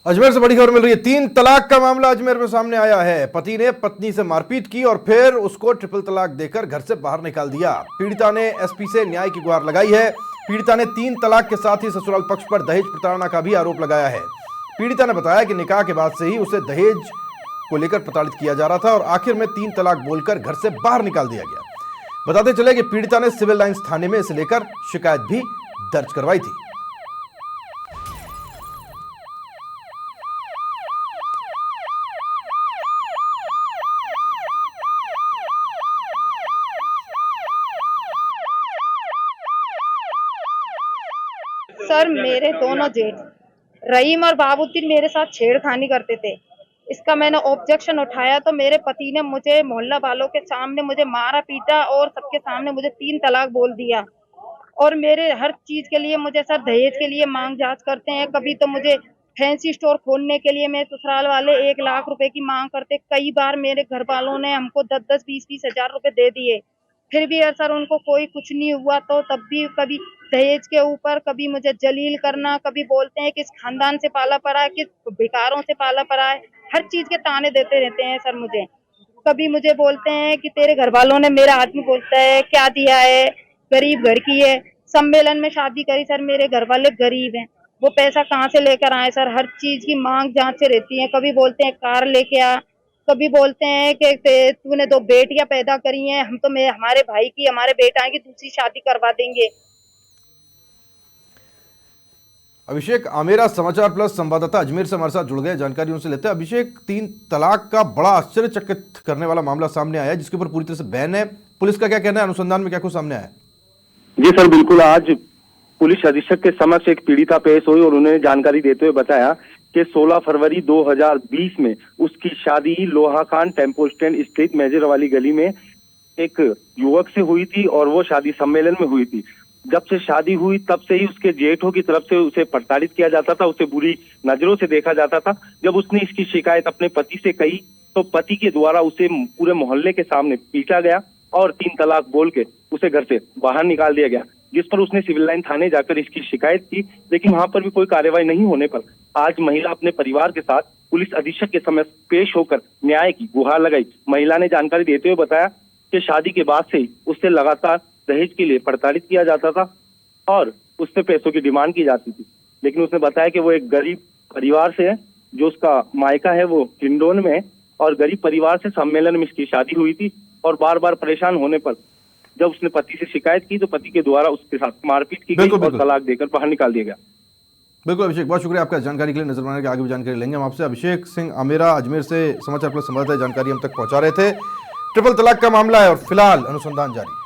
अजमेर से बड़ी खबर मिल रही है। 3 तलाक का मामला अजमेर में सामने आया है। पति ने पत्नी से मारपीट की और फिर उसको ट्रिपल तलाक देकर घर से बाहर निकाल दिया। पीड़िता ने एसपी से न्याय की गुहार लगाई है। पीड़िता ने 3 तलाक के साथ ही ससुराल पक्ष पर दहेज प्रताड़ना का भी आरोप लगाया है। पीड़िता ने बताया कि निकाह के बाद से ही उसे दहेज को लेकर प्रताड़ित किया जा रहा था और आखिर में 3 तलाक बोलकर घर से बाहर निकाल दिया गया। बताते चले कि पीड़िता ने सिविल लाइंस थाने में इसे लेकर शिकायत भी दर्ज करवाई थी। सर, मेरे दोनों जेठ रहीम और बाबूद्दीन मेरे साथ छेड़खानी करते थे। इसका मैंने ऑब्जेक्शन उठाया तो मेरे पति ने मुझे मोहल्ला वालों के सामने मुझे मारा पीटा और सबके सामने मुझे 3 तलाक बोल दिया। और मेरे हर चीज के लिए मुझे सर दहेज के लिए मांग जांच करते हैं। कभी तो मुझे फैंसी स्टोर खोलने के लिए मेरे ससुराल वाले 1 लाख रुपए की मांग करते। कई बार मेरे घर वालों ने हमको 10-10, 20-20 हजार रुपए दे दिए, फिर भी सर उनको कोई कुछ नहीं हुआ। तो तब भी कभी दहेज के ऊपर कभी मुझे जलील करना, कभी बोलते हैं किस खानदान से पाला पड़ा है, किस भिखारों से पाला पड़ा है, हर चीज के ताने देते रहते हैं सर मुझे। कभी मुझे बोलते हैं कि तेरे घर वालों ने, मेरा आदमी बोलता है क्या दिया है, गरीब घर की है, सम्मेलन में शादी करी। सर मेरे घर वाले गरीब हैं, वो पैसा कहाँ से लेकर आए सर। हर चीज की मांग जांच से रहती है। कभी बोलते हैं कार लेके आ, कभी बोलते हैं कि तूने 2 बेटियां पैदा करी हैं, हम तो हमारे भाई की, हमारे बेटा की दूसरी शादी करवा देंगे। अभिषेक आमेरा, समाचार प्लस संवाददाता अजमेर से हमारे साथ जुड़ गए, जानकारी उनसे लेते हैं। अभिषेक, 3 तलाक का बड़ा आश्चर्यचकित करने वाला मामला सामने आया है जिसके ऊपर पूरी तरह से बैन है। पुलिस का क्या कहना है, अनुसंधान में क्या कुछ सामने आया है? जी सर, बिल्कुल। आज पुलिस अधीक्षक के समक्ष एक पीड़िता पेश हुई और उन्होंने जानकारी देते हुए बताया कि 16 फरवरी 2020 में उसकी शादी लोहाकान टेम्पो स्टैंड स्थित मेजर वाली गली में एक युवक से हुई थी और वो शादी सम्मेलन में हुई थी। जब से शादी हुई तब से ही उसके जेठों की तरफ से उसे प्रताड़ित किया जाता था, उसे बुरी नजरों से देखा जाता था। जब उसने इसकी शिकायत अपने पति से कही तो पति के द्वारा उसे पूरे मोहल्ले के सामने पीटा गया और 3 तलाक बोल के उसे घर से बाहर निकाल दिया गया, जिस पर उसने सिविल लाइन थाने जाकर इसकी शिकायत की। लेकिन वहां पर भी कोई कार्रवाई नहीं होने पर आज महिला अपने परिवार के साथ पुलिस अधीक्षक के समक्ष पेश होकर न्याय की गुहार लगाई। महिला ने जानकारी देते हुए बताया कि शादी के बाद से ही उससे लगातार दहेज के लिए प्रताड़ित किया जाता था और उससे पैसों की डिमांड की जाती थी। लेकिन उसने बताया कि वो एक गरीब परिवार से है, जो उसका मायका है वो हिंडोन में है, और गरीब परिवार से सम्मेलन में इसकी शादी हुई थी। और बार बार परेशान होने पर जब उसने पति से शिकायत की तो पति के द्वारा उसके साथ मारपीट की गई और तलाक देकर बाहर निकाल दिया गया। बिल्कुल अभिषेक, बहुत शुक्रिया आपका जानकारी के लिए। नजर बनाने के आगे भी जानकारी लेंगे हम आपसे। अभिषेक सिंह आमेरा अजमेर से समाचार प्लस संवाददाता जानकारी हम तक पहुंचा रहे थे। ट्रिपल तलाक का मामला है और फिलहाल अनुसंधान जारी।